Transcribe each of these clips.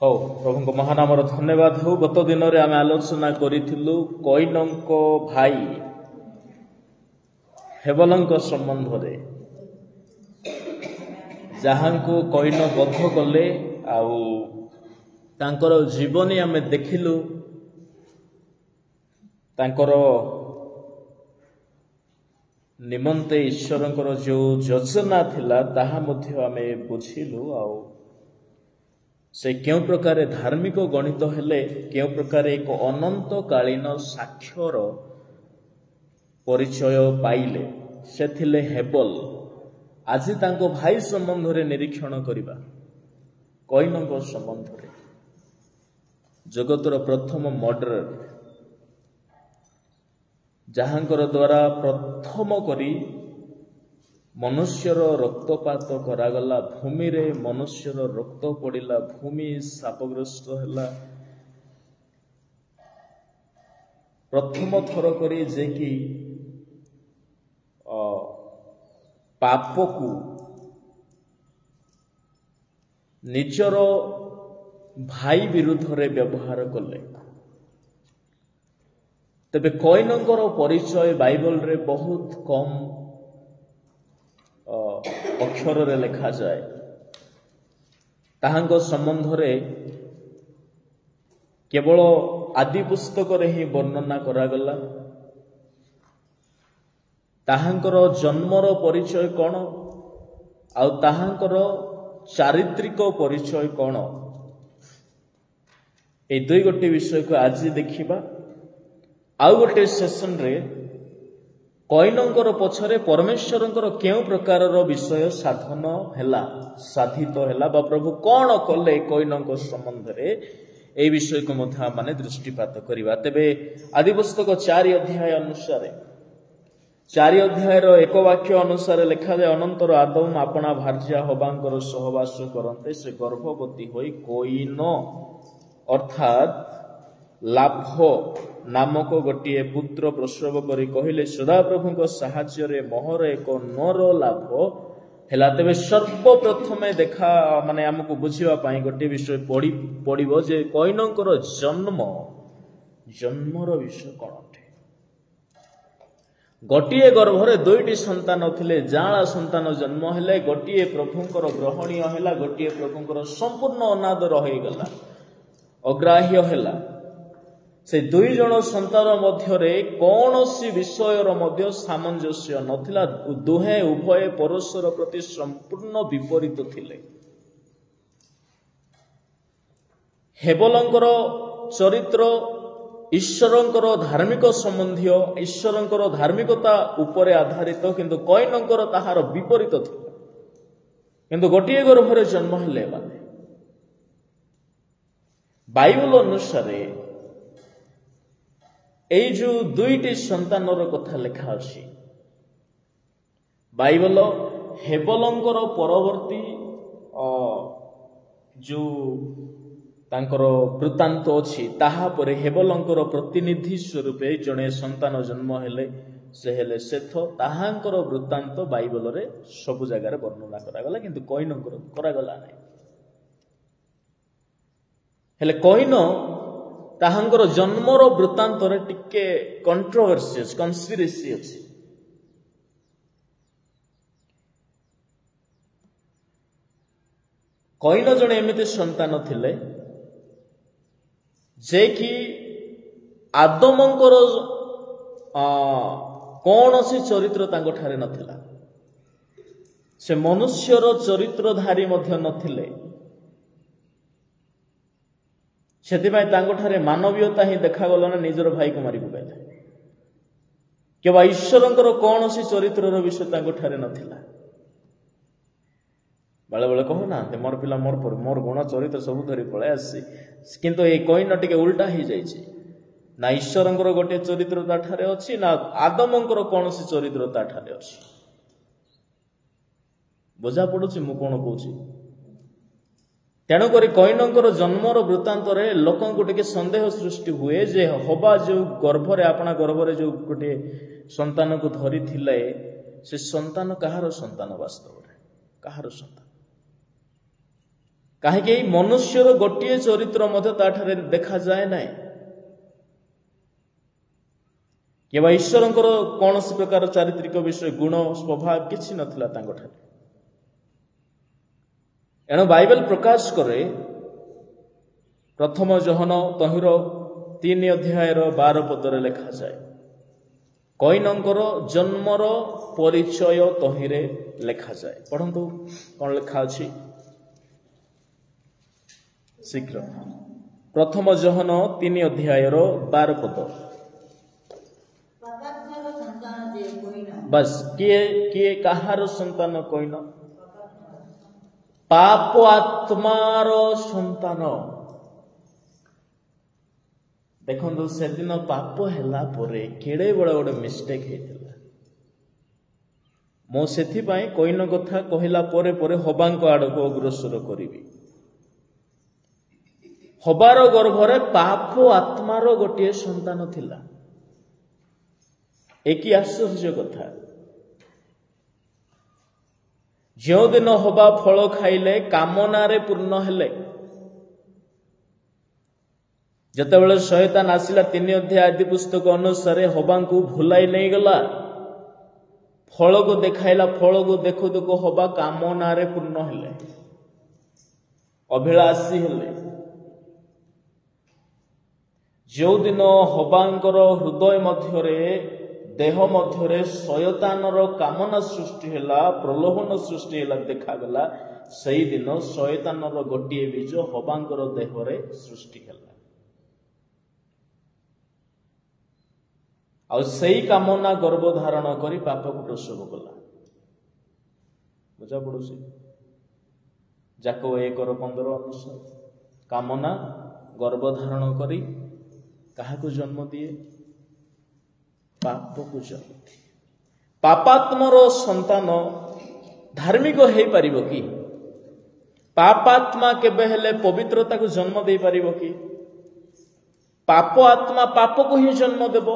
ହଉ ପ୍ରଭୁଙ୍କ ମହାନାମର ଧନ୍ୟବାଦ ହଉ। ଗତ ଦିନରେ ଆମେ ଆଲୋଚନା କରିଥିଲୁ କୈନଙ୍କ ଭାଇ ହେବଲଙ୍କ ସମ୍ବନ୍ଧରେ, ଯାହାଙ୍କୁ କୈନ ବଧ କଲେ ଆଉ ତାଙ୍କର ଜୀବନୀ ଆମେ ଦେଖିଲୁ। ତାଙ୍କର ନିମନ୍ତେ ଈଶ୍ୱରଙ୍କର ଯେଉଁ ଯୋଜନା ଥିଲା ତାହା ମଧ୍ୟ ଆମେ ବୁଝିଲୁ। ଆଉ ସେ କେଉଁ ପ୍ରକାର ଧାର୍ମିକ ଗଣିତ ହେଲେ, କେଉଁ ପ୍ରକାର ଏକ ଅନନ୍ତକାଳୀନ ସାକ୍ଷ୍ୟର ପରିଚୟ ପାଇଲେ, ସେ ଥିଲେ ହେବଲ। ଆଜି ତାଙ୍କ ଭାଇ ସମ୍ବନ୍ଧରେ ନିରୀକ୍ଷଣ କରିବା, କୈନଙ୍କ ସମ୍ବନ୍ଧରେ। ଜଗତର ପ୍ରଥମ ମର୍ଡରର, ଯାହାଙ୍କର ଦ୍ୱାରା ପ୍ରଥମ କରି ମନୁଷ୍ୟର ରକ୍ତପାତ କରାଗଲା। ଭୂମିରେ ମନୁଷ୍ୟର ରକ୍ତ ପଡ଼ିଲା, ଭୂମି ଶାପଗ୍ରସ୍ତ ହେଲା। ପ୍ରଥମ ଥର କରି ଯେ କି ପାପକୁ ନିଜର ଭାଇ ବିରୁଦ୍ଧରେ ବ୍ୟବହାର କଲେ। ତେବେ କୈନଙ୍କର ପରିଚୟ ବାଇବଲରେ ବହୁତ କମ୍ ଅକ୍ଷରରେ ଲେଖାଯାଏ। ତାହାଙ୍କ ସମ୍ବନ୍ଧରେ କେବଳ ଆଦି ପୁସ୍ତକରେ ହିଁ ବର୍ଣ୍ଣନା କରାଗଲା। ତାହାଙ୍କର ଜନ୍ମର ପରିଚୟ କ'ଣ ଆଉ ତାହାଙ୍କର ଚାରିତ୍ରିକ ପରିଚୟ କ'ଣ, এই ଦୁଇ ଗୋଟି ବିଷୟକୁ ଆଜି ଦେଖିବା। ଆଉ ଗୋଟେ ସେସନରେ କୈନଙ୍କର ପଛରେ ପରମେଶ୍ୱରଙ୍କର କେଉଁ ପ୍ରକାରର ବିଷୟ ସାଧିତ ହେଲା ବା ପ୍ରଭୁ କ'ଣ କଲେ କୈନଙ୍କ ସମ୍ବନ୍ଧରେ, এই ବିଷୟକୁ ମଧ୍ୟ ଆମେ ଦୃଷ୍ଟିପାତ କରିବା। ତେବେ ଆଦି ପୁସ୍ତକ 4 ଅଧ୍ୟାୟ ଅନୁସାରେ, 4 ଅଧ୍ୟାୟର ଏକ ବାକ୍ୟ ଅନୁସାରେ ଲେଖାଯାଏ, ଅନନ୍ତର ଆଦମ ଆପଣା ଭାର୍ଯ୍ୟା ହବାଙ୍କର ସହବାସ କରନ୍ତେ ସେ ଗର୍ଭବତୀ ହୋଇ କୈନ ଅର୍ଥାତ୍ ଲାଭ ନାମକ ଗୋଟିଏ ପୁତ୍ର ପ୍ରସବ କରି କହିଲେ, ସଦାପ୍ରଭୁଙ୍କ ସାହାଯ୍ୟରେ ମୋହର ଏକ ନର ଲାଭ ହେଲା। ତେବେ ସର୍ବପ୍ରଥମେ ଆମକୁ ବୁଝିବା ପାଇଁ ଗୋଟିଏ ବିଷୟ ପଡ଼ିବ ଯେ କୈନଙ୍କର ଜନ୍ମର ବିଷୟ କ'ଣ ଅଟେ। ଗୋଟିଏ ଗର୍ଭରେ 2ଟି ସନ୍ତାନ ଥିଲେ। ଯାଆଁଳା ସନ୍ତାନ ଜନ୍ମ ହେଲେ, ଗୋଟିଏ ପ୍ରଭୁଙ୍କର ଗ୍ରହଣୀୟ ହେଲା, ଗୋଟିଏ ପ୍ରଭୁଙ୍କର ସମ୍ପୂର୍ଣ୍ଣ ଅନାଦର ହୋଇଗଲା, ଅଗ୍ରାହ୍ୟ ହେଲା। ସେ 2 ଜଣ ସନ୍ତାନ ମଧ୍ୟରେ କୌଣସି ବିଷୟର ମଧ୍ୟ ସାମଞ୍ଜସ୍ୟ ନଥିଲା। ଉଭୟ ପରସ୍ପର ପ୍ରତି ସମ୍ପୂର୍ଣ୍ଣ ବିପରୀତ ଥିଲେ। ହେବଲଙ୍କର ଚରିତ୍ର ଈଶ୍ୱରଙ୍କର ଧାର୍ମିକ ସମ୍ବନ୍ଧୀୟ, ଈଶ୍ୱରଙ୍କର ଧାର୍ମିକତା ଉପରେ ଆଧାରିତ, କିନ୍ତୁ କୈନଙ୍କର ତାହାର ବିପରୀତ ଥିଲା। କିନ୍ତୁ ଗୋଟିଏ ଗର୍ଭରେ ଜନ୍ମ ହେଲେ ମାନେ ବାଇବଲ ଅନୁସାରେ এই ଯେଉଁ 2ଟି ସନ୍ତାନର କଥା ଲେଖା ଅଛି, ବାଇବଲ ହେବଲଙ୍କର ପରବର୍ତ୍ତୀ ଯେଉଁ ତାଙ୍କର ବୃତ୍ତାନ୍ତ ଅଛି, ତାହାପରେ ହେବଲଙ୍କର ପ୍ରତିନିଧି ସ୍ୱରୂପେ ଜଣେ ସନ୍ତାନ ଜନ୍ମ ହେଲେ, ସେ ହେଲେ ସେଥ। ତାହାଙ୍କର ବୃତ୍ତାନ୍ତ ବାଇବଲରେ ସବୁ ଜାଗାରେ ବର୍ଣ୍ଣନା କରାଗଲା, କିନ୍ତୁ କୈନଙ୍କର କରାଗଲା ନାହିଁ। ହେଲେ କୈନ ତାହାଙ୍କର ଜନ୍ମର ବୃତ୍ତାନ୍ତରେ ଟିକେ କନସ୍ପିରେସି ଅଛି। କୈନ ଜଣେ ଏମିତି ସନ୍ତାନ ଥିଲେ ଯେ କି ଆଦମଙ୍କର କୌଣସି ଚରିତ୍ର ତାଙ୍କଠାରେ ନଥିଲା। ସେ ମନୁଷ୍ୟର ଚରିତ୍ରଧାରୀ ମଧ୍ୟ ନଥିଲେ। ସେଥିପାଇଁ ତାଙ୍କଠାରେ ମାନବୀୟତା ହିଁ ଦେଖାଗଲା ନା, ନିଜର ଭାଇକୁ ମାରି ପକାଇଲେ। କେବଳ ଈଶ୍ୱରଙ୍କର କୌଣସି ଚରିତ୍ରର ବିଷୟ ତାଙ୍କଠାରେ ନଥିଲା। ବେଳେ ବେଳେ କହୁନାହାନ୍ତି, ମୋର ପିଲା ମୋର ଗୁଣ ଚରିତ୍ର ସବୁ ଧରି ପଳେଇ ଆସିଛି। କିନ୍ତୁ ଏଇ କୈନ ଟିକେ ଉଲ୍ଟା ହେଇଯାଇଛି। ନା ଈଶ୍ୱରଙ୍କର ଗୋଟିଏ ଚରିତ୍ର ତାଠାରେ ଅଛି, ନା ଆଦମଙ୍କର କୌଣସି ଚରିତ୍ର ତାଠାରେ ଅଛି। ବୁଝା ପଡୁଛି ମୁଁ କ'ଣ କହୁଛି? ତେଣୁକରି କୈନଙ୍କର ଜନ୍ମର ବୃତ୍ତାନ୍ତରେ ଲୋକଙ୍କୁ ଟିକେ ସନ୍ଦେହ ସୃଷ୍ଟି ହୁଏ ଯେ ହବା ଯେଉଁ ଆପଣା ଗର୍ଭରେ ଯେଉଁ ଗୋଟିଏ ସନ୍ତାନକୁ ଧରିଥିଲେ, ସେ ସନ୍ତାନ କାହାର ସନ୍ତାନ? ବାସ୍ତବରେ କାହାର ସନ୍ତାନ? कहीं मनुष्यर गोटे चरित्र मध्य देखा जाए ना कि ईश्वर कौन सी प्रकार चारित्रिक विषय गुण स्वभाव किसी नथिला एणु बाइबल प्रकाश करे प्रथम जोहन तहिर 3 अध्यायर 12 पदरे लिखा जाए कईनंकर जन्मर परिचय तहिरे लिखा जाए। पढ़ंतु कौन लिखा अछि शीघ्र प्रथम जोहन 3 अध्यायर 12 पद बस किए किए कहार संतान कईन पाप आत्मार संतान। देखो से दिन पाप हैला परे केड़े बड़ा गोटे मिस्टेक हेतिला मो सेथि पई कईन कथा कहला परे परे हबांक आड़क अग्रसर करिवि हबार गर्भरे पाप आत्मार गोटे संतान थिला एक आश्चर्य कथा जो दिन हबा फल खाइले कामनारे पूर्ण हेले जतबेले शैतान आसिला 3 अध्याय आदि पुस्तक अनुसार हबा को भुलाई नहीं गला फल को देखाइला फल को देखु देखु हबा कामनारे पूर्ण हेले अभिलाषी हेले जो दिन हबांकर हृदय मध्यरे देह मध्यरे शयतानर कामना सृष्टि हैला प्रलोभन सृष्टि हैला देखा गला सही दिन शयतानर गोटे बीज हबांकर देहरे सृष्टि हैला आ सही कामना गर्भ धारण करी पाप को प्रसव कला बुझा पड़ुसी जाको 1:15 अनुसार कामना गर्भ धारण करी कहा को जन्म दिए पाप को जन्म दिए पापात्मर संतान धार्मिक हो पारिबो कि पापात्मा केबे हेले पवित्रता को जन्म दे पारिबो कि पाप आत्मा पाप को ही जन्म देबो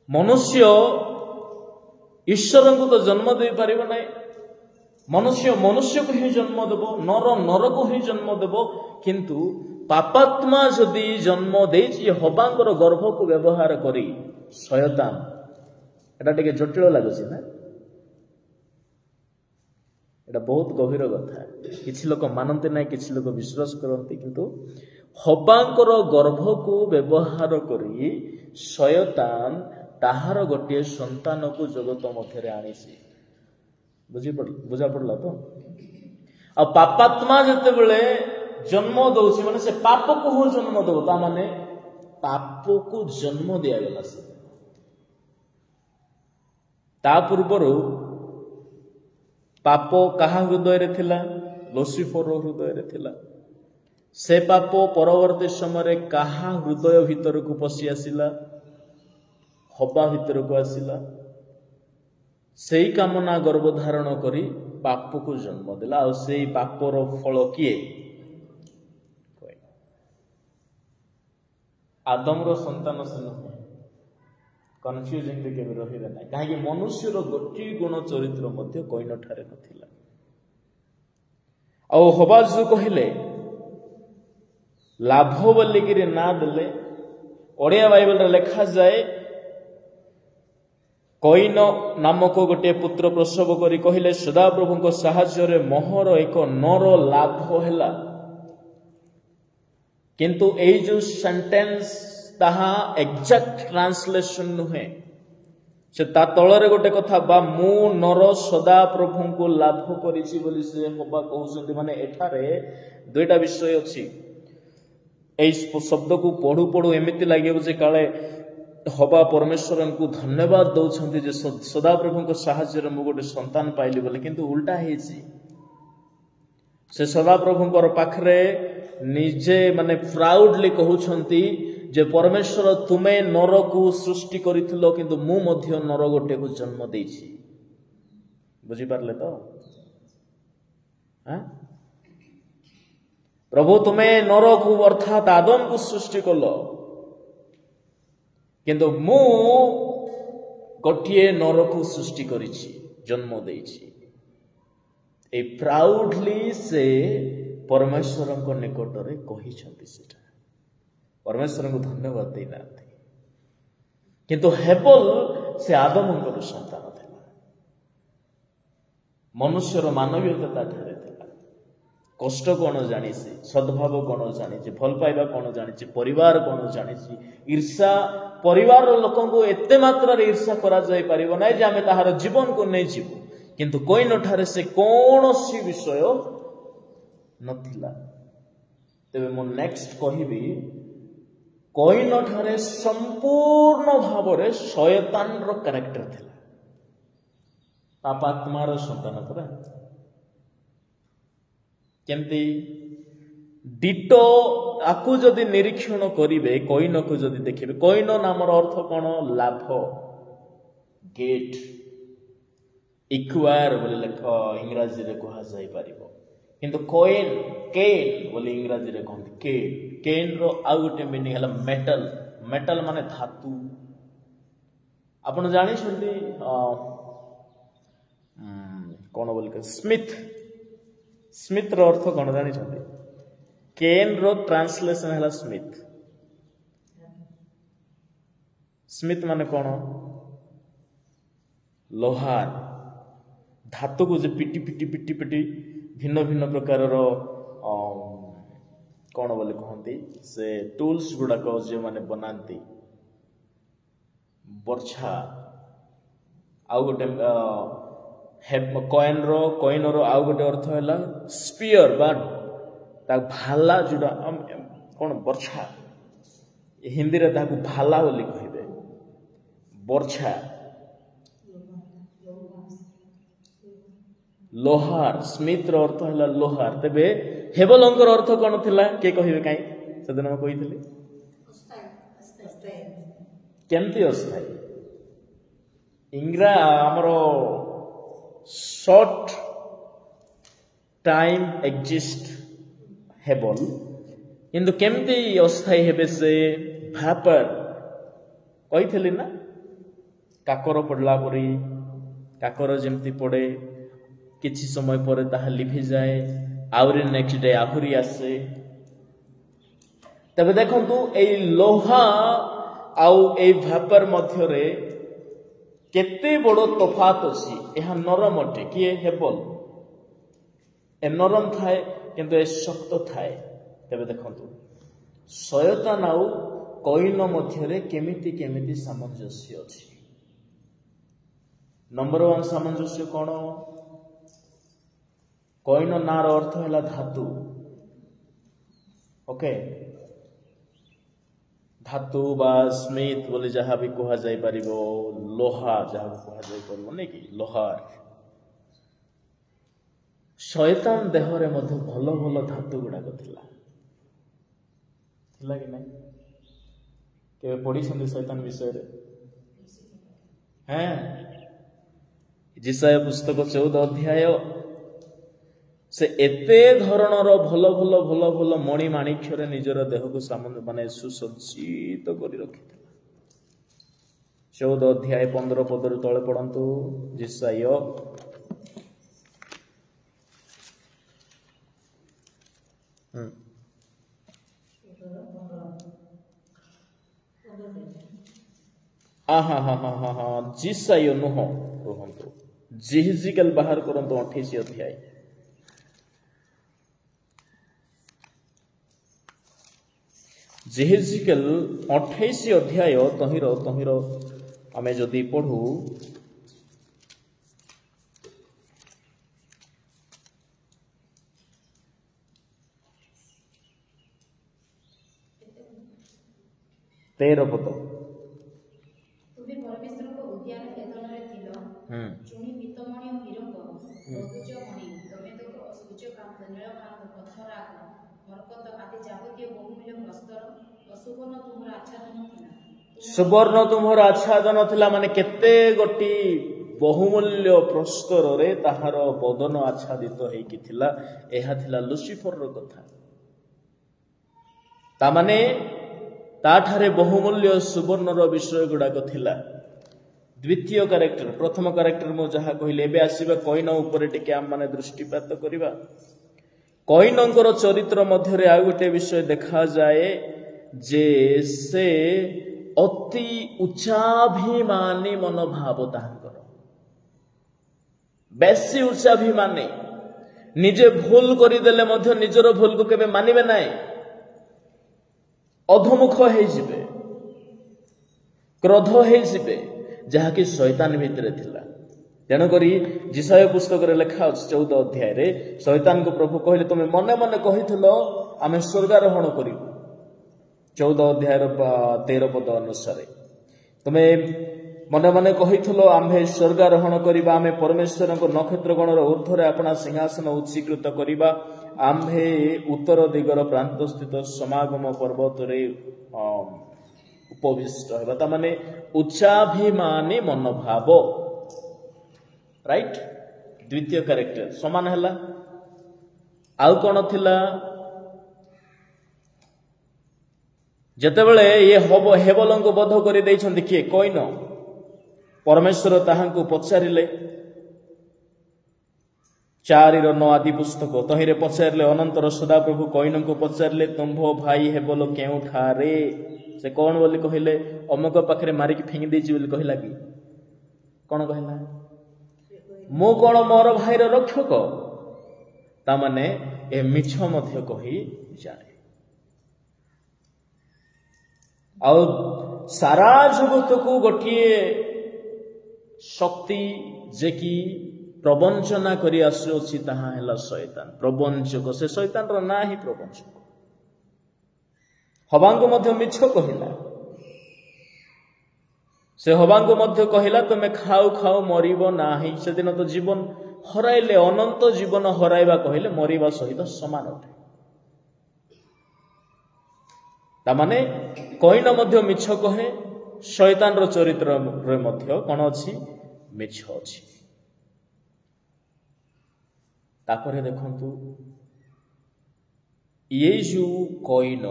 मनुष्य ईश्वर को तो जन्म दे पारिबो नहीं मनुष्य मनुष्य को ही जन्म देबो नर नर को ही जन्म देबो किंतु पापात्मा जदि जन्म देछि हबांकर गर्भ को व्यवहार करी शयतान एटा टिके जटिल लागुछि ना एटा बहुत गभीर कथा किछि लोक मानते ना किछि लोक विश्वास करते किंतु हबांकर गर्भ को व्यवहार करी शयतान ताहार गोटे संतान को जगत मध्य आनीसी बुझा पड़ला तो आ पापात्मा जते बेले जन्म दौछि माने से पाप को हो जन्म दो ता माने पाप को जन्म दिया गला से ता पूर्वर पाप कहा हृदय रे थिला लुसिफर हृदय रे थिला से पाप परवर्ती समय कहा हृदय भीतर को पसी आसिला हबा भीतर को आसिला सेई कामना गर्भ धारण करी पाप को जन्म देला और सेई पापर फल किए आदम रो संतान से नुहे कन्फ्यूजिंग के रही ना कहीं मनुष्यर गोटे गुण चरित्र मध्य कईन ठारे नथिला आ हबा जो कहले लाभ बोलिकी ना देले ओडिया बाइबल लिखा जाए कईन नामक गोटे पुत्र प्रसव करी कहले सदाप्रभु को साहाय्य मोहर एक नर लाभ हैला किंतु एई जो सेंटेंस ताहा एग्जैक्ट ट्रांसलेशन नुहे से ता तଳରେ गोटे कथा बा मु नर सदा प्रभु को लाभ करिछि बोली से हबा कहउछन्ती माने एठारे दुईटा विषय अछि एई शब्द को पढ़ू पढ़ू एमिति लागियो जे काले हबा परमेश्वर को धन्यवाद दौरान जे सदा प्रभु को साहाय्य मु गोटे संतान पाइली बोले किंतु उल्टा हेछि से सदा प्रभु पाखरे निजे माने प्राउडली कहउछन्ती जे परमेश्वर तुमे नर को सृष्टि करिथिलो किंतु मु मध्य नर गोटे को जन्म देछि बुझी पारले तो प्रभु तुमे नर को अर्थात आदम को सृष्टि कलो किंतु मु गोटे नर को सृष्टि करिछि जन्म देछि ए प्राउडली से परमेश्वरଙ୍କ निकटରେ କହିଛନ୍ତି ସେଟା परमेश्वरଙ୍କୁ धन्यवाद देना किंतु हेबल से आदमଙ୍କର संतान थिला मनुष्यर मानवीयता ठारे थिला कष्ट कौन जानी सद्भाव कौन जानी भल पाइबा कौन जानी परिवार कौन जानी ईर्षा परिवार लोक एते मात्रा ईर्षा करा जाई परिबो नै जे आमे ताहार जीवन को नै जीवु किंतु कोई नठारे से कौनसी विषय नथिला तेबे मो नेक्स्ट कहिबी कोई नठारे संपूर्ण भावरे शयतान रो कैरेक्टर थिला पापात्मार संतान परा केमती डिटो आकु जदि निरीक्षण करिवे कोइन को जदि देखिबे कोइन नामर अर्थ कोन लाभ गेट इक्वायर बोले लेख इंग्रजी रे कहा जाई परिबो किंतु कोइन केन बोले इंग्रजी रे कहନ୍ତି केन रो आ गोटे मीनिंग हला मेटल मेटल माने धातु आपण जानि छथि कोन बोल के स्मिथ रो अर्थ कोन जानि छथि केन रो ट्रांसलेशन हला स्मिथ माने कोन लोहार धातु को जे पिटी पिटी पिटी पिटी भिन्न भिन्न प्रकार रो कौन बोले कहती से टूल्स गुड़ाक जो माने बनाती बर्छा आउ गोटे कॉइन रो आउ गोटे अर्थ है स्पीयर बा भाला जोड़ा कौन बर्छा हिंदी रे ताकू भाला बोली कहिबे बर्छा लोहार स्मिथ रो अर्थ है लोहार तेबे हेबलंकर अर्थ कौन थिला के कहिबे काई सदन में कहिथिले केमती अस्थाई इंग्रा हमरो शॉर्ट टाइम एग्जिस्ट हेबल किंतु केमती अस्थाई हेबे से भापर कहिथिले ना काकर पडला परी काकर जेमती पड़े किछि समय पर ताहा लिभि जाए आउरी नेक्स्ट डे आहुरी आसे तबे देखंतु ए लोहा आउ ए भापर मध्य रे केते बड़ो तफात अछि एहा नरम अटे कि हेबल ए नरम थाए किंतु ए शक्त थाए तबे देखंतु शयतान आउ कोइन मध्य रे केमिति सामंजस्य अछि नंबर 1 सामंजस्य कोन कोइन नार अर्थ है धातु ओके धातु बा स्मिथ बोले जहाँ भी कहा जाई परिबो लोहा जहाँ भी कहा जाई परिबो नै कि लोहार शयतान देह रे मध्य भल भल धातु गुड़ाक थिला कि नै केबे पढ़ी संदि शयतान विषय रे हैं जिसाया पुस्तक 14 अध्याय से एते धरणर भल भल भल भल मणि माणिक्य निजर देह को माने सुसज्जित करी रखिथिला 14 अध्याय 15 पदर तले पढ़ंतु जिसाय जिसाय नुह रुहंतु जिहिजिकल बाहर करंतु 28 अध्याय जेहेजिकल 28 अध्याय तहिर आमे जदि पढ़ू तेरह पद तुमे परमेश्वर को उद्यान एतन रे थिलो चुनी पितमणि हिरंग बहुज मणि तमे तो सूर्य कांत नील कांत पथरा मरकत आदि जागतीय बहुमूल्य वस्त्र सुवर्ण तुमर आच्छादन थिला सुवर्ण तुमर आच्छादन थिला माने केते गोटी बहुमूल्य प्रस्तर रे ताहार बदन आच्छादित हेकी थिला एहा थिला लुसिफर रो कथा ता माने ताठारे बहुमूल्य सुवर्ण रो विषय गुडाक थिला द्वितीय कैरेक्टर प्रथम कैरेक्टर मो जहा कहिले एबे आसीबा कोइन ऊपर टिके हम माने दृष्टिपात करिबा କୈନଙ୍କର ଚରିତ୍ର ମଧ୍ୟରେ ଆଉ ଗୋଟେ ବିଷୟ ଦେଖାଯାଏ ଯେ ସେ ଅତି ଉଚ୍ଚାଭିମାନୀ ମନୋଭାବ ତାହାଙ୍କର, ବେଶୀ ଉଚ୍ଚାଭିମାନୀ। ନିଜେ ଭୁଲ କରିଦେଲେ ମଧ୍ୟ ନିଜର ଭୁଲକୁ କେବେ ମାନିବେ ନାହିଁ, ଅଧମୁଖ ହେଇଯିବେ, କ୍ରୋଧ ହେଇଯିବେ, ଯାହାକି ଶୈତାନ ଭିତରେ ଥିଲା। ତେଣୁକରି ଯିଶାୟା ପୁସ୍ତକରେ ଲେଖା ଅଛି 14 ଅଧ୍ୟାୟରେ ଶୈତାନକୁ ପ୍ରଭୁ କହିଲେ, ତୁମେ ମନେ ମନେ କହିଥିଲ ଆମେ ସ୍ୱର୍ଗାରୋହଣ କରିବୁ। 14 ଅଧ୍ୟାୟର 13 ପଦ ଅନୁସାରେ ତୁମେ ମନେ ମନେ କହିଥିଲ ଆମ୍ଭେ ସ୍ୱର୍ଗାରୋହଣ କରିବା, ଆମେ ପରମେଶ୍ୱରଙ୍କ ନକ୍ଷତ୍ର ଗଣର ଊର୍ଦ୍ଧ୍ୱରେ ଆପଣା ସିଂହାସନ ଉଚ୍ଚୀକୃତ କରିବା, ଆମ୍ଭେ ଉତ୍ତର ଦିଗର ପ୍ରାନ୍ତ ସ୍ଥିତ ସମାଗମ ପର୍ବତରେ ଉପବିଷ୍ଟ ହେବା। ତା ମାନେ ଉଚ୍ଚାଭିମାନୀ ମନୋଭାବ, ରାଇଟ୍। ଦ୍ୱିତୀୟ କ୍ୟାରେକ୍ଟର ସମାନ ହେଲା। ଆଉ କଣ ଥିଲା? ଯେତେବେଳେ ଇଏ ହେବଲଙ୍କୁ ବଧ କରିଦେଇଛନ୍ତି କିଏ? କୈନ। ପରମେଶ୍ୱର ତାହାଙ୍କୁ ପଚାରିଲେ, 4:9 ଆଦି ପୁସ୍ତକ ତହିଁରେ ପଚାରିଲେ, ଅନନ୍ତର ସଦାପ୍ରଭୁ କୈନଙ୍କୁ ପଚାରିଲେ, ତୁମ୍ଭ ଭାଇ ହେବଲ କେଉଁଠାରେ? ସେ କଣ ବୋଲି କହିଲେ? ଅମୁକ ପାଖରେ ମାରିକି ଫିଙ୍ଗି ଦେଇଛି ବୋଲି କହିଲା କି? କଣ କହିଲା? ମୁଁ କଣ ମୋର ଭାଇର ରକ୍ଷକ? ତାମାନେ ଏ ମିଛ ମଧ୍ୟ କହି ଜାଣେ। ଆଉ ସାରା ଜଗତକୁ ଗୋଟିଏ ଶକ୍ତି ଯେ କି ପ୍ରବଞ୍ଚନା କରି ଆସୁଅଛି, ତାହା ହେଲା ଶୈତାନ, ପ୍ରବଞ୍ଚକ। ସେ ଶୈତାନର ନାଁ ହିଁ ପ୍ରବଞ୍ଚକ। ହବାଙ୍କୁ ମଧ୍ୟ ମିଛ କହିଲା। ସେ ହବାଙ୍କୁ ମଧ୍ୟ କହିଲା, ତୁମେ ଖାଉ ଖାଉ ମରିବ ନାହିଁ। ସେଦିନ ତ ଜୀବନ ହରାଇଲେ, ଅନନ୍ତ ଜୀବନ ହରାଇବା କହିଲେ ମରିବା ସହିତ ସମାନ ଅଟେ। ତାମାନେ କୈନ ମଧ୍ୟ ମିଛ କହେ, ଶୈତାନର ଚରିତ୍ରରେ ମଧ୍ୟ କଣ ଅଛି? ମିଛ ଅଛି। ତାପରେ ଦେଖନ୍ତୁ, ଇଏ ଯୋଉ କୈନ,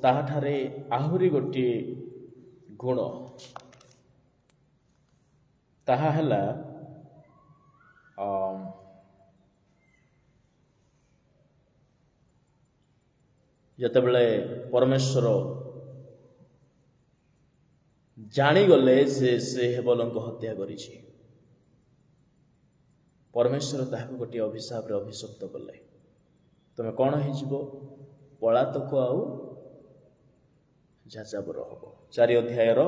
ତାହାଠାରେ ଆହୁରି ଗୋଟିଏ ଗୁଣ, ତାହା ହେଲା ଯେତେବେଳେ ପରମେଶ୍ୱର ଜାଣିଗଲେ ଯେ ସେ ହେବଲଙ୍କୁ ହତ୍ୟା କରିଛି, ପରମେଶ୍ୱର ତାହାକୁ ଗୋଟିଏ ଅଭିଶାପରେ ଅଭିଶପ୍ତ କଲେ। ତମେ କଣ ହେଇଯିବ? ପଳାତକ ଆଉ ଯାଯାବର ହବ। 4 ଅଧ୍ୟାୟର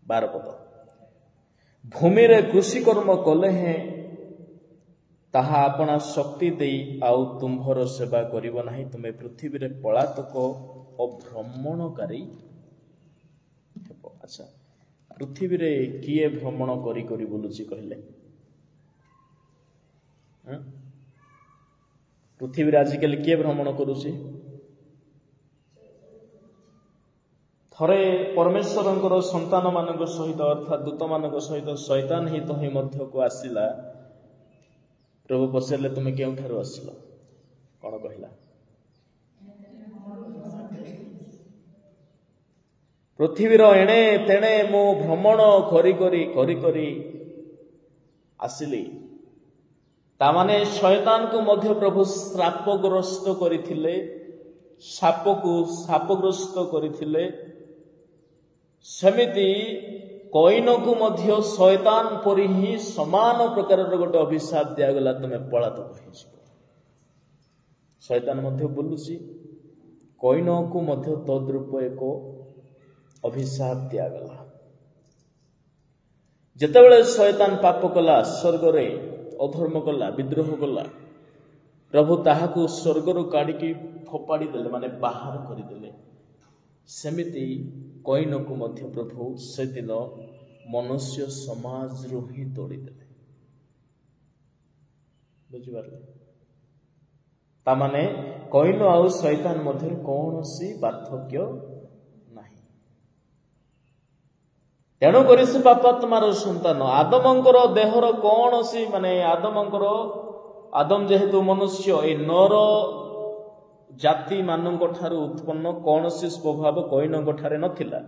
12 ପଦ। ଭୂମିରେ କୃଷିକର୍ମ କଲେ ହେଁ ତାହା ଆପଣା ଶକ୍ତି ଦେଇ ଆଉ ତୁମ୍ଭର ସେବା କରିବ ନାହିଁ। ତୁମେ ପୃଥିବୀରେ ପଳାତକ ଓ ଭ୍ରମଣକାରୀ ହେବ। ଆଚ୍ଛା, ପୃଥିବୀରେ କିଏ ଭ୍ରମଣ କରି କରି ବୁଲୁଛି କହିଲେ? ପୃଥିବୀରେ ଆଜିକାଲି କିଏ ଭ୍ରମଣ କରୁଛି? ଥରେ ପରମେଶ୍ୱରଙ୍କର ସନ୍ତାନ ମାନଙ୍କ ସହିତ ଅର୍ଥାତ୍ ଦୂତମାନଙ୍କ ସହିତ ଶୈତାନ ହିଁ ତହିଁ ମଧ୍ୟକୁ ଆସିଲା। ପ୍ରଭୁ ପଚାରିଲେ, ତୁମେ କେଉଁଠାରୁ ଆସିଲ? କଣ କହିଲା? ପୃଥିବୀର ଏଣେ ତେଣେ ମୁଁ ଭ୍ରମଣ କରି କରି ଆସିଲି। ତାମାନେ ଶୈତାନକୁ ମଧ୍ୟ ପ୍ରଭୁ ଶ୍ରାପଗ୍ରସ୍ତ କରିଥିଲେ, ସାପକୁ ଶାପଗ୍ରସ୍ତ କରିଥିଲେ। ସେମିତି କୈନକୁ ମଧ୍ୟ ଶୈତାନ ପରି ହିଁ ସମାନ ପ୍ରକାରର ଗୋଟେ ଅଭିଶାପ ଦିଆଗଲା, ତୁମେ ପଳାତକ ହେଇଯିବ। ଶୈତାନ ମଧ୍ୟ ବୁଲୁଛି, କୈନକୁ ମଧ୍ୟ ତଦ୍ରୂପ ଏକ ଅଭିଶାପ ଦିଆଗଲା। ଯେତେବେଳେ ଶୈତାନ ପାପ କଲା, ସ୍ୱର୍ଗରେ ଅଧର୍ମ କଲା, ବିଦ୍ରୋହ କଲା, ପ୍ରଭୁ ତାହାକୁ ସ୍ୱର୍ଗରୁ କାଢିକି ଫୋପାଡ଼ି ଦେଲେ, ମାନେ ବାହାର କରିଦେଲେ। ସେମିତି କୈନକୁ ମଧ୍ୟ ପ୍ରଭୁ ସେଦିନ ମନୁଷ୍ୟ ସମାଜରୁ ହିଁ ତୋଳିଦେଲେ। ବୁଝିପାରିଲେ? ତାମାନେ କୈନ ଆଉ ଶୈତାନ ମଧ୍ୟରେ କୌଣସି ପାର୍ଥକ୍ୟ ନାହିଁ। ତେଣୁକରି ସେ ପାପାତ୍ମାର ସନ୍ତାନ। ଆଦମଙ୍କର ଦେହର କୌଣସି ଆଦମ ଯେହେତୁ ମନୁଷ୍ୟ, ଏ ନର ଜାତି ମାନଙ୍କ ଠାରୁ ଉତ୍ପନ୍ନ କୌଣସି ସ୍ୱଭାବ କୈନଙ୍କ ଠାରେ ନଥିଲା।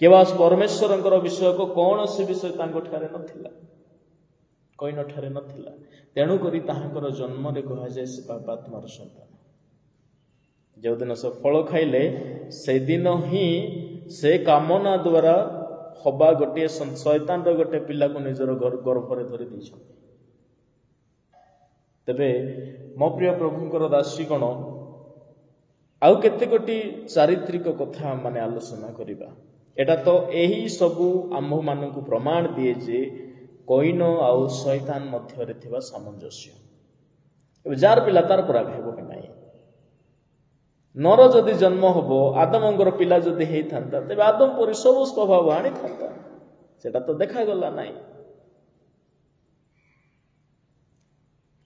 केवल परमेश्वर विषय को कौन से विषय नथिला कईन ठारे नथिला तेणुक जन्म कह जाए से पापात्मार संतान जो दिन से फल खाइले से दिन ही से कामना द्वारा हवा गोटे शैतान गोटे पिला को निजर गर्भरे धरी तेबे मो प्रिय प्रभुंकर दासीगण आउ केते गोटी चारित्रिक कथा माने आलोचना करिबा एटा तो यही सबू आम्भ मानक प्रमाण दिए जे कईन आउ शैतान मध्य थिबा सामंजस्य जार पिला तार पराग हेबो कि नाही नर जदि जन्म हबो आदमंगर पिला जदि हेई थांता तेबे आदम परि सब स्वभाव आनी थांता सेटा तो देखा गला नाही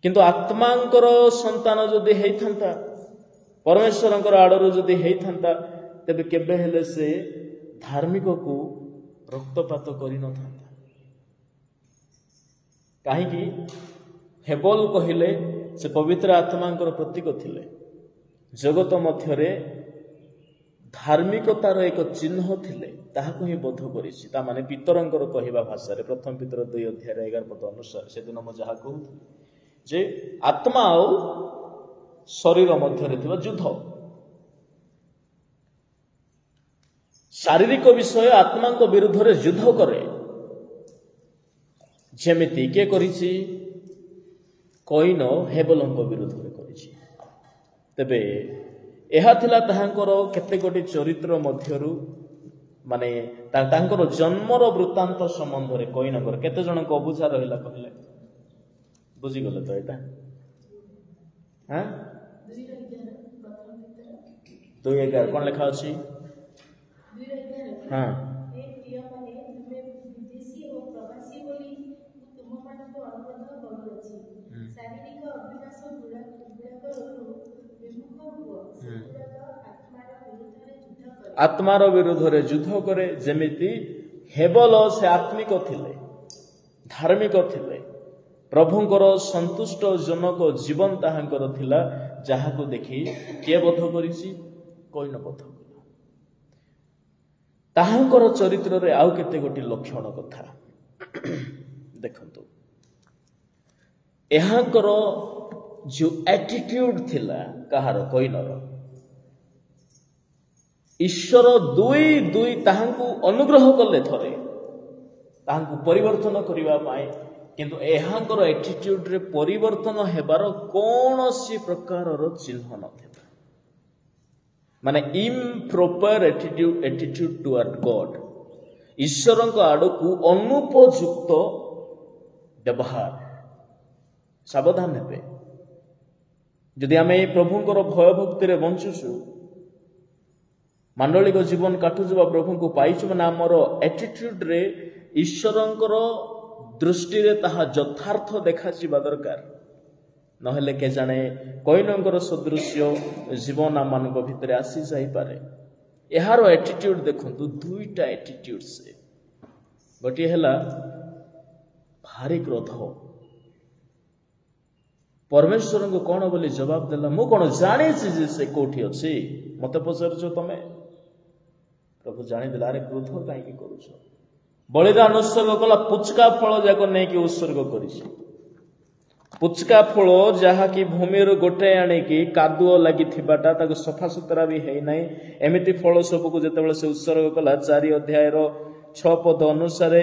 किंतु आत्मांकर संतान जदि हेई थांता परमेश्वरंकर आडरू जदि हेई थांता तेबे केबे हेले से धार्मिक को रक्तपात करि न थांता कहीं हेबल कहले से पवित्र आत्मांकर प्रतीक थिले जगत मध्यरे धार्मिकतार एक चिन्ह थिले ताहाको ही बोध करिछि ता माने पितरंकर कहिबा भाषा रे प्रथम पितर 2 अध्याय 11 पद अनुसार से दिन म जहा कहू जे आत्मा और शरीर मध्यरे थिबा युद्ध शारीरिक विषय आत्मा को विरुद्ध रे युद्ध करे जेमिति के करिछि कईन हेबलंक विरुद्ध रे करिछि तेबे एहा थिला ताहांकर केते गोटी चरित्र मध्यरु माने तांकर जन्मर वृत्तांत संबंध रे कईनकर केते जन को अबुझा रहिला कहले बुझी गले तो एटा हां 2:11 कोन लिखा अछि हां आत्मार विरुद्ध रे युद्ध करे जेमिति हेबल से आत्मिक थिले धार्मिक थिले प्रभुंकर संतुष्ट जनक जीवन ताहांकर थिला जहाको देखि के बोध करिछि कईन बोध कला ताहांकर चरित्र रे आउ केते गोटी लक्षण कथा देखंतु एहांकर जो एटीट्यूड थिला कहार कईनर ईश्वर दुई दुई ताहांकु अनुग्रह कले थरे ताहांकु परिवर्तन करिवा पाए किंतु एहांकर एटीट्यूड रे परिवर्तन हेबार कोनोसी प्रकारर चिन्ह नथिबा माने इम्प्रॉपर एटीट्यूड टुवर्ड गॉड ईश्वरक आडकु अनुपयुक्त व्यवहार सावधान हेबे यदि आमे प्रभुंकर भय भक्ति रे बंचुछु मांडलिक जीवन काटुजुबा प्रभु को पाइछु माने हमर एटीट्यूड रे ईश्वरंकर दृष्टि रे ताहा यथार्थ देखा जिबा दरकार नहेले के जाने कईनंकर सदृश्य जीवन आमानक भितरे आसी जाई पारे एहारो एटीट्यूड देखंतु दुईटा एटीट्यूड से गोटे हला भारी क्रोध परमेश्वर को कौन बोली जवाब देला मु कौन जानी जे से कोठी अछि मते पचारछ तमे प्रभु जानी देला रे क्रोध काई की करूछ बलिदान उत्सर्ग कला पुचका फल जाको नै कि उत्सर्ग करिछि पुचका फल जहा कि भूमि रो गोटे आने की कादुओ लागि थिबाटा ताको सफा सुतरा भी हेई नै एमिति फल सब को जेतेबेले से उत्सर्ग कला 4 अध्याय रो 6 पद अनुसार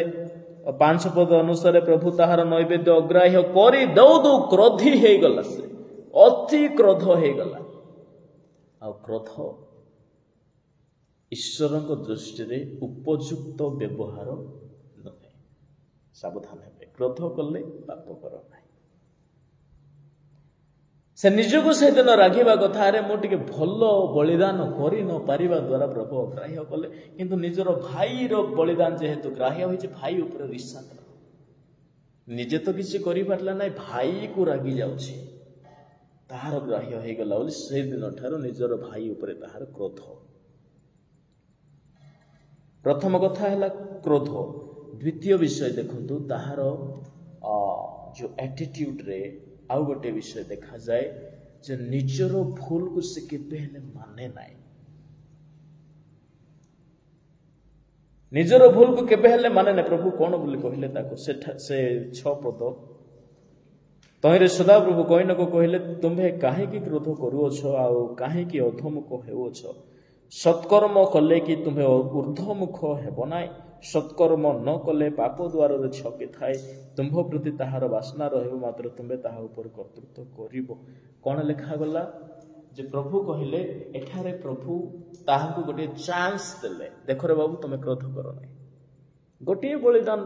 5 पद अनुसार प्रभु ताहार नैवेद्य अग्राह्य करी दौ दौ क्रोधी हे गला से अति क्रोध हे गला आ क्रोध ईश्वरଙ୍କ दृष्टि रे उपयुक्त व्यवहार नहे सावधान हेबे क्रोध कले पाप कर नाही से निजको से दिन राखिबा कथा रे मो टिके भलो बलिदान करि न पारिबा द्वारा प्रभु अग्राह्य कले किंतु निजर भाई रो बलिदान जेहेतु ग्राह्य होइछ भाई ऊपर रिसा निजे तो किसी करि पारला नै भाई को रागी जाउछि ताहार ग्राह्य हे गला बोली से दिन ठारो निजर भाई ऊपर ताहार क्रोध प्रथम कथा है क्रोध द्वितीय विषय देखंतु ताहार जो एटीट्यूड रे आउ गोटे विषय देखा जाए जे निजर भूल को से केबे हेले माने नाइ ନିଜର ଭୁଲକୁ କେବେ ହେଲେ ମାନେ ନା। ପ୍ରଭୁ କଣ ବୋଲି କହିଲେ ତାକୁ ସେ 6 ପଦ ତହିଁରେ ସଦାପ୍ରଭୁ କଇନକୁ କହିଲେ, ତୁମ୍ଭେ କାହିଁକି କ୍ରୋଧ କରୁଅଛ ଆଉ କାହିଁକି ଅଧମୁଖ ହେଉଅଛ? ସତ୍କର୍ମ କଲେ କି ତୁମ୍ଭେ ଊର୍ଦ୍ଧ୍ୱମୁଖ ହେବ ନାହିଁ? ସତ୍କର୍ମ ନ କଲେ ପାପ ଦ୍ୱାରରେ ଛକି ଥାଏ, ତୁମ୍ଭ ପ୍ରତି ତାହାର ବାସ୍ନା ରହିବ, ମାତ୍ର ତୁମ୍ଭେ ତାହା ଉପରେ କର୍ତ୍ତୃତ୍ୱ କରିବ। କଣ ଲେଖାଗଲା? ଯେ ପ୍ରଭୁ କହିଲେ, ଏଠାରେ ପ୍ରଭୁ ତାହାକୁ ଗୋଟିଏ ଚାନ୍ସ ଦେଲେ। ଦେଖରେ ବାବୁ, ତମେ କ୍ରୋଧ କର ନାହିଁ। ଗୋଟିଏ ବଳିଦାନ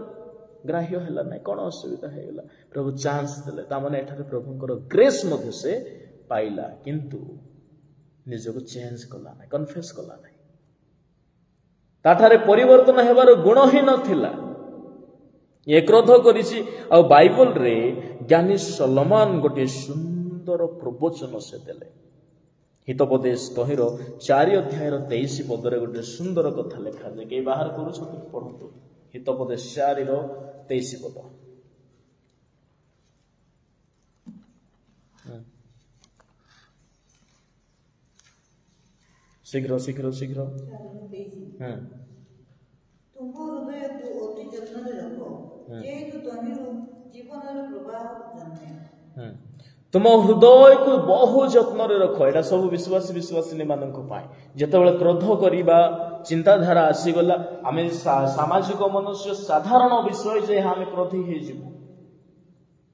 ଗ୍ରାହ୍ୟ ହେଲା ନାହିଁ, କଣ ଅସୁବିଧା ହେଇଗଲା? ପ୍ରଭୁ ଚାନ୍ସ ଦେଲେ, ତାମାନେ ଏଠାରେ ପ୍ରଭୁଙ୍କର ଗ୍ରେସ୍ ମଧ୍ୟ ସେ ପାଇଲା, କିନ୍ତୁ ନିଜକୁ ଚେଞ୍ଜ କଲା ନାହିଁ, କନଫେସ୍ କଲା ନାହିଁ। ତାଠାରେ ପରିବର୍ତ୍ତନ ହେବାର ଗୁଣ ହିଁ ନଥିଲା। ଏ କ୍ରୋଧ କରିଛି। ଆଉ ବାଇବଲରେ ଜ୍ଞାନୀ ସଲୋମନ ଗୋଟିଏ ସୁନ୍ଦର ପ୍ରବଚନ ସେ ଦେଲେ। ହିତୋପଦେଶ ତହିଁର 4 ଅଧ୍ୟାୟର 23 ପଦରେ ଗୋଟିଏ ସୁନ୍ଦର କଥା ଲେଖାଯାଏ। କେହି ବାହାର କରୁଛନ୍ତି? ପଢନ୍ତୁ। ହିତୋପଦେଶ 4ର 23 ପଦ। ଶୀଘ୍ର ଶୀଘ୍ର ଶୀଘ୍ର। ତୁମ୍ଭ ହୃଦୟକୁ ଅତି ଯତ୍ନରେ ରଖ, ଯେହେତୁ ତହିଁରୁ ଜୀବନର ପ୍ରବାହ ଜନ୍ମେ। ତୁମ ହୃଦୟକୁ ବହୁ ଯତ୍ନରେ ରଖ। ଏଇଟା ସବୁ ବିଶ୍ୱାସିନୀ ମାନଙ୍କ ପାଇଁ। ଯେତେବେଳେ କ୍ରୋଧ କରିବା ଚିନ୍ତାଧାରା ଆସିଗଲା, ଆମେ ସାମାଜିକ ମନୁଷ୍ୟ, ସାଧାରଣ ବିଷୟ ଯେ ଆମେ କ୍ରୋଧୀ ହେଇଯିବୁ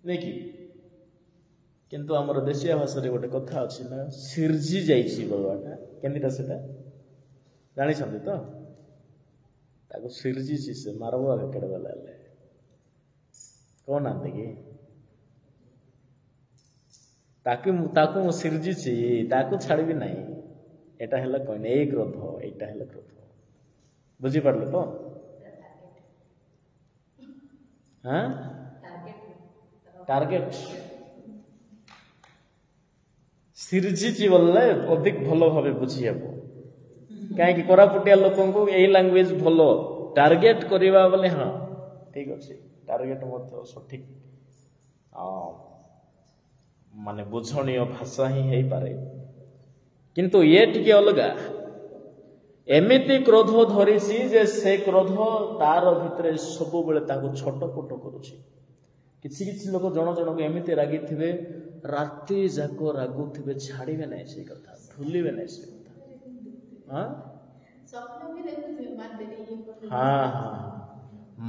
ନାଇକି? କିନ୍ତୁ ଆମର ଦେଶୀୟ ଭାଷାରେ ଗୋଟେ କଥା ଅଛି ନା, ସିର୍ଜି ଯାଇଛି ବୋଲବାଟା। କେମିଟା ସେଟା ଜାଣିଛନ୍ତି ତ? ତାକୁ ସିର୍ଜିଛି ସେ, ମାରବ କେଡ଼େ ବେଲା ହେଲେ କହୁନାହାନ୍ତି କି? ତାକୁ ମୁଁ ସିର୍ଜିଛି, ତାକୁ ଛାଡ଼ିବି ନାହିଁ। ଏଟା ହେଲା କହିନେ ଏଇ କ୍ରୋଧ, ଏଇଟା ହେଲା କ୍ରୋଧ। ବୁଝିପାରିଲେ ତ? ଟାର୍ଗେଟ ସିର୍ଜିଛି ବୋଲେ ଅଧିକ ଭଲ ଭାବେ ବୁଝି ହେବ। କାହିଁକି କୋରାପୁଟିଆ ଲୋକଙ୍କୁ ଏଇ ଲାଙ୍ଗୁଏଜ ଭଲ। ଟାର୍ଗେଟ କରିବା ବୋଲେ ହଁ ଠିକ ଅଛି, ଟାର୍ଗେଟ ମଧ୍ୟ ସଠିକ ମାନେ ବୁଝଣୀୟ ଭାଷା ହିଁ ହେଇପାରେ, କିନ୍ତୁ ଇଏ ଟିକେ ଅଲଗା। ଏମିତି କ୍ରୋଧ ଧରିଛି ଯେ ସେ କ୍ରୋଧ ତାର ଭିତରେ ସବୁବେଳେ ତାକୁ ଛଟପଟ କରୁଛି। କିଛି କିଛି ଲୋକ ଜଣ ଜଣକୁ ଏମିତି ରାଗିଥିବେ, ରାତି ଯାକ ରାଗୁଥିବେ, ଛାଡ଼ିବେ ନାହିଁ ସେଇ କଥା, ଭୁଲିବେ ନାହିଁ ସେ କଥା।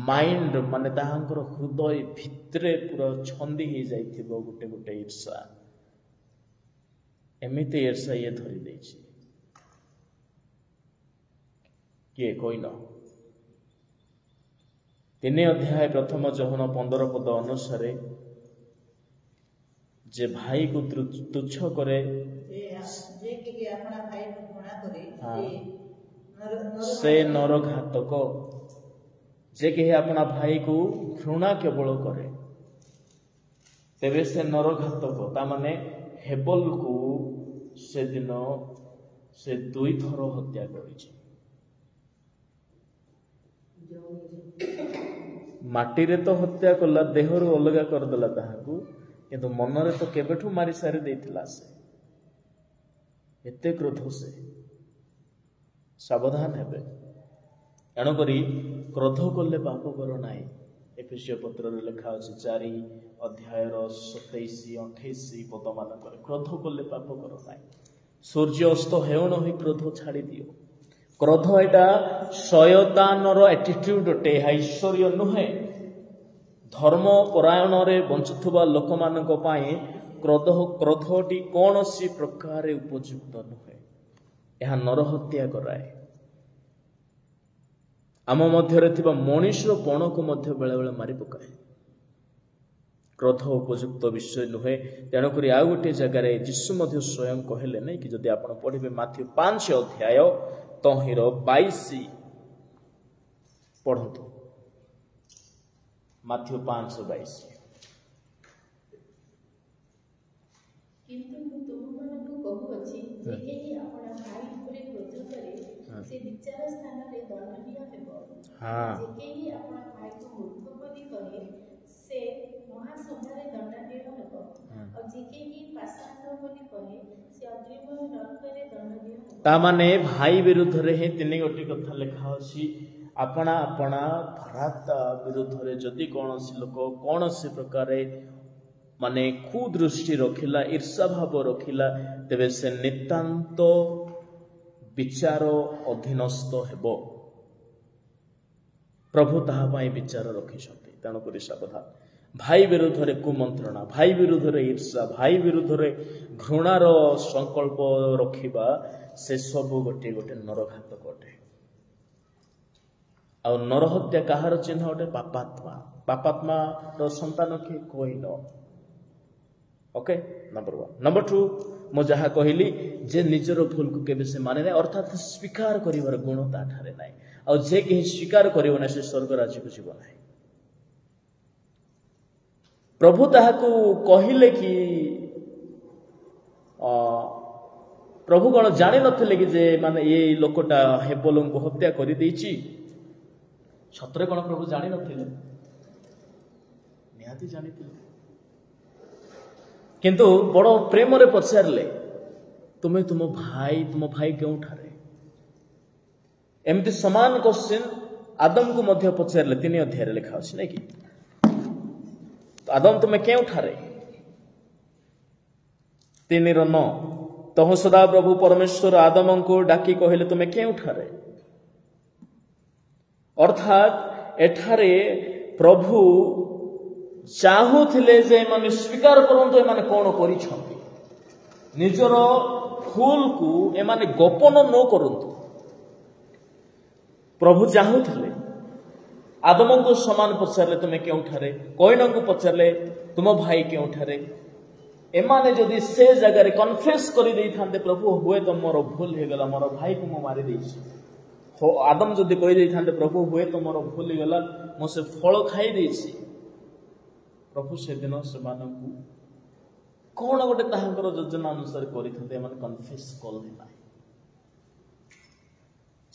ମାଇଣ୍ଡ ମାନେ ତାହାଙ୍କର ହୃଦୟ ଭିତରେ ପୁରା ଛନ୍ଦି ହେଇଯାଇଥିବ ଗୋଟେ ଗୋଟେ ଈର୍ଷା। ଏମିତି ଈର୍ଷା ଇଏ ଧରି ଦେଇଛି। କିଏ କହିନ? 3 ଅଧ୍ୟାୟ 1 ଯୋହନ 15 ପଦ ଅନୁସାରେ ଯେ ଭାଇକୁ ତୁଚ୍ଛ କରେ ସେ ନରଘାତକ। ଯେ କେହି ଆପଣା ଭାଇକୁ ଘୃଣା କେବଳ କରେ ତେବେ ସେ ନରଘାତକ। ତାମାନେ ହେବଲକୁ ସେଦିନ ସେ 2 ଥର ହତ୍ୟା କରିଛି। ମାଟିରେ ତ ହତ୍ୟା କଲା, ଦେହରୁ ଅଲଗା କରିଦେଲା ତାହାକୁ, କିନ୍ତୁ ମନରେ ତ କେବେଠୁ ମାରି ସାରି ଦେଇଥିଲା ସେ। ଏତେ କ୍ରୋଧ ସେ। ସାବଧାନ ହେବେ। ଏଣୁକରି କ୍ରୋଧ କଲେ ପାପ କର ନାହିଁ। ଏଫେସୀୟ ପତ୍ରରେ ଲେଖା ଅଛି 4 ଅଧ୍ୟାୟର 27-28 ପଦ ମାନଙ୍କରେ, କ୍ରୋଧ କଲେ ପାପ କର ନାହିଁ। ସୂର୍ଯ୍ୟ ଅସ୍ତ ହେଉଣ ହିଁ କ୍ରୋଧ ଛାଡ଼ି ଦିଅ। କ୍ରୋଧ ଏଇଟା ଶୟତାନର ଆଟିଟ୍ୟୁଡ ଅଟେ, ଏହା ଈଶ୍ୱରୀୟ ନୁହେଁ। ଧର୍ମ ପରାୟଣରେ ବଞ୍ଚୁଥିବା ଲୋକମାନଙ୍କ ପାଇଁ କ୍ରୋଧଟି କୌଣସି ପ୍ରକାରେ ଉପଯୁକ୍ତ ନୁହେଁ। ଏହା ନରହତ୍ୟା କରାଏ। ଆମ ମଧ୍ୟରେ ଥିବା ମଣିଷର ପଣକୁ ମଧ୍ୟ ବେଳେ ବେଳେ ମାରି ପକାଏ। କ୍ରୋଧ ଉପଯୁକ୍ତ ବିଷୟ ନୁହେଁ। ତେଣୁକରି ଆଉ ଗୋଟିଏ ଜାଗାରେ ଯୀଶୁ ମଧ୍ୟ ସ୍ୱୟଂ କହିଲେ ନାହିଁ କି, ଯଦି ଆପଣ ପଢିବେ ମାଥ୍ୟୁ 5 ଅଧ୍ୟାୟ ତହିଁର 22 ପଢନ୍ତୁ। ମାଥ୍ୟୁ 5:22। କିନ୍ତୁ ମୁଁ ତୁମମାନଙ୍କୁ କହୁଅଛି, ଯେ କେହି ଆପଣା ଭାଇ ଉପରେ କ୍ରୋଧ କରେ ସେ ବିଚାର ସ୍ଥାନରେ ଦଣ୍ଡନୀୟ ହେବ। ଯେ କେହି ଆପଣା ଭାଇକୁ ମୂର୍ଖ ବୋଲି କହେ ସେ ମହାସଭାରେ ଦଣ୍ଡନୀୟ ହେବ। ଆଉ ଯେ କେହି ପାଷାଣ୍ଡ ବୋଲି କହେ ସେ ଅଗ୍ନିମୟ ନରକରେ ଦଣ୍ଡନୀୟ ହେବ। ତାମାନେ ଭାଇ ବିରୁଦ୍ଧରେ ହିଁ 3 ଗୋଟି କଥା ଲେଖା ଅଛି। ଆପଣା ଆପଣା ଭ୍ରାତା ବିରୁଦ୍ଧରେ ଯଦି କୌଣସି ଲୋକ କୌଣସି ପ୍ରକାର ମାନେ କୁଦୃଷ୍ଟି ରଖିଲା, ଈର୍ଷା ଭାବ ରଖିଲା, ତେବେ ସେ ନିତାନ୍ତ ବିଚାର ଅଧୀନସ୍ଥ ହେବ। ପ୍ରଭୁ ତାହା ପାଇଁ ବିଚାର ରଖିଛନ୍ତି। ତେଣୁକରି ସାବଧାନ। ଭାଇ ବିରୁଦ୍ଧରେ କୁମନ୍ତ୍ରଣା, ଭାଇ ବିରୁଦ୍ଧରେ ଈର୍ଷା, ଭାଇ ବିରୁଦ୍ଧରେ ଘୃଣାର ସଂକଳ୍ପ ରଖିବା, ସେସବୁ ଗୋଟିଏ ଗୋଟିଏ ନରଘାତକ ଅଟେ। ଆଉ ନରହତ୍ୟା କାହାର ଚିହ୍ନ ଅଟେ? ପାପାତ୍ମା। ପାପାତ୍ମାର ସନ୍ତାନ କିଏ? କଇନ। Okay, number 1। ନମ୍ବର 2, ମୁଁ ଯାହା କହିଲି ଯେ ନିଜର ଭୁଲକୁ କେବେ ସେ ମାନେ ନାହିଁ, ଅର୍ଥାତ୍ ସ୍ୱୀକାର କରିବାର ଗୁଣ ତା ଠାରେ ନାହିଁ। ଆଉ ଯେ କେହି ସ୍ୱୀକାର କରିବ ନାହିଁ ସେ ସ୍ୱର୍ଗ ରାଜ୍ୟକୁ ଯିବ ନାହିଁ। ପ୍ରଭୁ ତାହାକୁ କହିଲେ କି ପ୍ରଭୁ କଣ ଜାଣିନଥିଲେ କି ଯେ ମାନେ ଏ ଲୋକଟା ହେବଲଙ୍କୁ ହତ୍ୟା କରିଦେଇଛି? ସତରେ କଣ ପ୍ରଭୁ ଜାଣିନଥିଲେ? ନିହାତି ଜାଣିଥିଲେ। କିନ୍ତୁ ବଡ଼ ପ୍ରେମରେ ପଚାରିଲେ, ତୁମ ଭାଇ କେଉଁଠାରେ? ଏମିତି ସମାନ କୋଶ୍ଚିନ୍ ଆଦମକୁ ମଧ୍ୟ ପଚାରିଲେ। 3 ଅଧ୍ୟାୟରେ ଲେଖା ଅଛି ନାଇଁ କି? ଆଦମ ତୁମେ କେଉଁଠାରେ? 3:9 ତହୁ ସଦା ପ୍ରଭୁ ପରମେଶ୍ୱର ଆଦମଙ୍କୁ ଡାକି କହିଲେ, ତୁମେ କେଉଁଠାରେ? ଅର୍ଥାତ୍ ଏଠାରେ ପ୍ରଭୁ ଚାହୁଁଥିଲେ ଯେ ଏମାନେ ସ୍ୱୀକାର କରନ୍ତୁ ଏମାନେ କଣ କରିଛନ୍ତି, ନିଜର ଭୁଲକୁ ଏମାନେ ଗୋପନ ନ କରନ୍ତୁ। ପ୍ରଭୁ ଚାହୁଁଥିଲେ। ଆଦମଙ୍କୁ ସମାନ ପଚାରିଲେ, ତୁମେ କେଉଁଠାରେ? କଇନଙ୍କୁ ପଚାରିଲେ, ତୁମ ଭାଇ କେଉଁଠାରେ? ଏମାନେ ଯଦି ସେ ଜାଗାରେ କନଫେସ୍ କରିଦେଇଥାନ୍ତେ, ପ୍ରଭୁ ହୁଏତ ମୋର ଭୁଲ ହେଇଗଲା, ମୋର ଭାଇକୁ ମୁଁ ମାରିଦେଇଛି। ଆଦମ ଯଦି କହିଦେଇଥାନ୍ତେ, ପ୍ରଭୁ ହୁଏତ ମୋର ଭୁଲ ହେଇଗଲା, ମୁଁ ସେ ଫଳ ଖାଇ ଦେଇଛି, ପ୍ରଭୁ ସେଦିନ ସେମାନଙ୍କୁ କଣ ଗୋଟେ ତାହାଙ୍କର ଯୋଜନା ଅନୁସାରେ କରିଥାନ୍ତେ। ଏମାନେ କନଫେସ୍ କଲେ ନାହିଁ।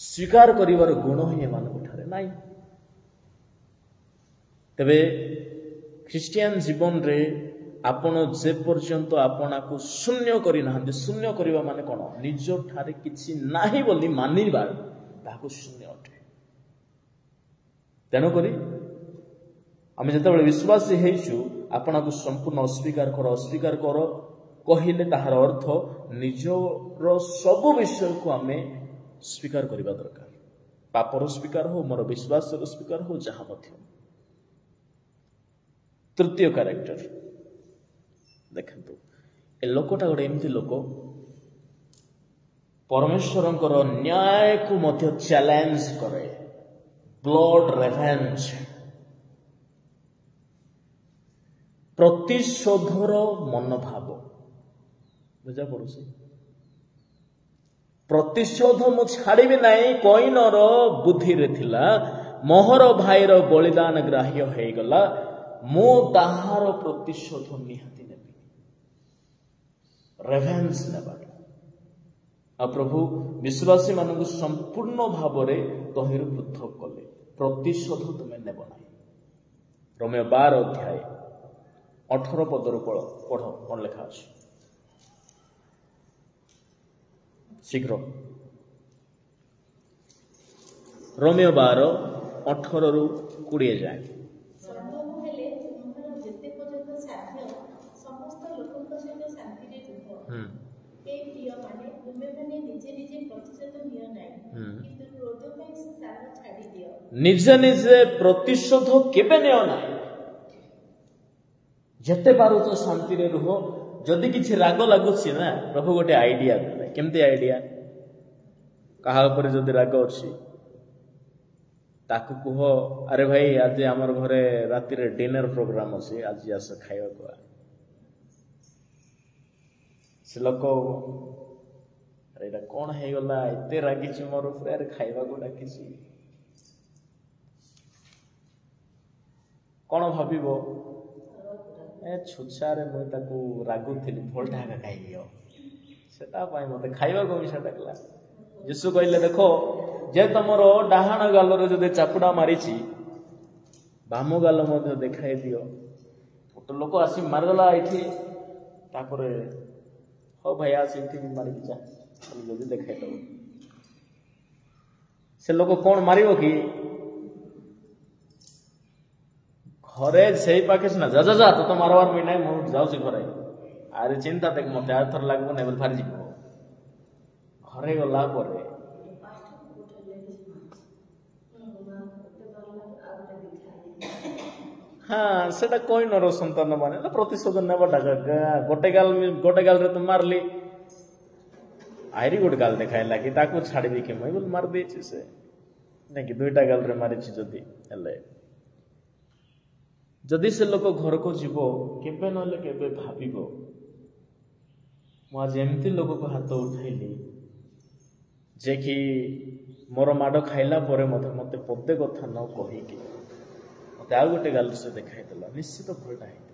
ସ୍ୱୀକାର କରିବାର ଗୁଣ ହିଁ ଏମାନଙ୍କ ଠାରେ ନାହିଁ। ତେବେ ଖ୍ରୀଷ୍ଟିଆନ ଜୀବନରେ ଆପଣ ଯେ ପର୍ଯ୍ୟନ୍ତ ଆପଣାକୁ ଶୂନ୍ୟ କରିନାହାନ୍ତି, ଶୂନ୍ୟ କରିବା ମାନେ କଣ? ନିଜ ଠାରେ କିଛି ନାହିଁ ବୋଲି ମାନିବା, ତାହାକୁ ଶୂନ୍ୟ ଅଟେ। ତେଣୁକରି ଆମେ ଯେତେବେଳେ ବିଶ୍ୱାସୀ ହେଇଛୁ, ଆପଣଙ୍କୁ ସମ୍ପୂର୍ଣ୍ଣ ଅସ୍ୱୀକାର କର କହିଲେ ତାହାର ଅର୍ଥ ନିଜର ସବୁ ବିଷୟକୁ ଆମେ ସ୍ୱୀକାର କରିବା ଦରକାର। ପାପର ସ୍ୱୀକାର ହଉ, ମୋର ବିଶ୍ୱାସର ସ୍ୱୀକାର ହଉ, ଯାହା ମଧ୍ୟ। ତୃତୀୟ କ୍ୟାରେକ୍ଟର ଦେଖନ୍ତୁ, ଏ ଲୋକଟା ଗୋଟେ ଏମିତି ଲୋକ ପରମେଶ୍ୱରଙ୍କର ନ୍ୟାୟକୁ ମଧ୍ୟ ଚ୍ୟାଲେଞ୍ଜ କରେ। ବ୍ଲଡ୍ ରେଭେଞ୍ଜ, ପ୍ରତିଶୋଧର ମନୋଭାବ। ବୁଝା ପଡୁଛି? ପ୍ରତିଶୋଧ ମୁଁ ଛାଡ଼ିବି ନାହିଁ କଇନର ବୁଦ୍ଧିରେ ଥିଲା। ମୋହର ଭାଇର ବଳିଦାନ ଗ୍ରାହ୍ୟ ହେଇଗଲା, ମୁଁ ତାହାର ପ୍ରତିଶୋଧ ନିହାତି ନେବି। ରେଭେଞ୍ଜ ନେବାଟା। ଆଉ ପ୍ରଭୁ ବିଶ୍ୱାସୀ ମାନଙ୍କୁ ସମ୍ପୂର୍ଣ୍ଣ ଭାବରେ ତହିଁରୁ ପୃଥକ କଲେ। ପ୍ରତିଶୋଧ ତୁମେ ନେବ ନାହିଁ। ରୋମୀୟ 12 ଅଧ୍ୟାୟ 18 ପଦରୁ ପଢ, କଣ ଲେଖା ଅଛି? ଶୀଘ୍ର। ରୋମୀୟ 12 18ରୁ 20 ଯାଏ। ସମ୍ଭବ ହେଲେ ତୁମର ଯେତେ ପର୍ଯ୍ୟନ୍ତ ସାଧ୍ୟ ସମସ୍ତ ଲୋକଙ୍କ ସହିତ ଶାନ୍ତିରେ ରୁହ। ଏ ପ୍ରିୟମାନେ, ତୁମେମାନେ ନିଜେ ନିଜେ ପ୍ରତିଶୋଧ ନିଅ ନାହିଁ, କିନ୍ତୁ କ୍ରୋଧ ପାଇଁ ସ୍ଥାନ ଛାଡ଼ି ଦିଅ। ନିଜେ ନିଜେ ପ୍ରତିଶୋଧ କେବେ ନିଅ ନାହିଁ। ଯେତେ ପାରୁଛ ଶାନ୍ତିରେ ରୁହ। ଯଦି କିଛି ରାଗ ଲାଗୁଛି ନା, ପ୍ରଭୁ ଗୋଟେ ଆଇଡିଆ ଦେଲେ। କେମିତି ଆଇଡିଆ? କାହା ଉପରେ ଯଦି ରାଗ ଅଛି ତାକୁ କୁହ, ଆରେ ଭାଇ ଆଜି ଆମର ଘରେ ରାତିରେ ଡିନର ପ୍ରୋଗ୍ରାମ ଅଛି, ଆଜି ଆସ ଖାଇବାକୁ। ସେ ଲୋକ ଏଇଟା କଣ ହେଇଗଲା, ଏତେ ରାଗିଛି ମୋର ଉପରେ, ଆରେ ଖାଇବାକୁ ଡାକିଛି। କଣ ଭାବିବ? ଛୁଛାରେ ମୁଁ ତାକୁ ରାଗୁଥିଲି, ଭଲଟା ଏକା ଖାଇଦିଅ, ସେଟା ପାଇଁ ମତେ ଖାଇବାକୁ ମିଶା ଡାକିଲା। ଯୀଶୁ କହିଲେ, ଦେଖ, ଯେ ତମର ଡାହାଣ ଗାଲରେ ଯଦି ଚାପୁଡା ମାରିଛି, ବାମ ଗାଲ ମଧ୍ୟ ଦେଖାଇ ଦିଅ। ଗୋଟେ ଲୋକ ଆସି ମାରିଦେଲା ଏଇଠି, ତାପରେ ହଉ ଭାଇ ଆସ ଏଇଠି ମାରିକି ଯା, ଯଦି ଦେଖାଇ ଦବ। ସେ ଲୋକ କଣ ମାରିବ କି? ଘରେ ସେଇ ପାଖେ ସିନା ଯା ଯା ଯା ତତେ ମାରବାର ମୁଇଁ ନାଇଁ ମୁଁ ଯାଉଛି ଘରେ ଆରେ ଚିନ୍ତା ଦେଖ ମତେ ଆଉ ଥର ଲାଗିବ ନାଇଁ ବୋଲି ଭାରି ଯିବ ଘରେ ଗଲା ପରେ हाँ सेटा कोई नर संतान माने प्रतिशोध नेबाटा गोटे गाल रे तो मारली आइरी गोटे गाल देखाइला कि ताकू छाड़बी कि मुई बोल मार देछि से नहीं कि दुईटा गाल रे मारिछि जदी हेले जदि से लोक घर को जीव केबे नले केबे भाबिबो मु आज एमती लोक को हाथ उठैली जे कि मोर माड खाइला परे मते पदे कथा न कहि कि मते आ गोटे गाल से देखाइदेला निश्चित भलटा है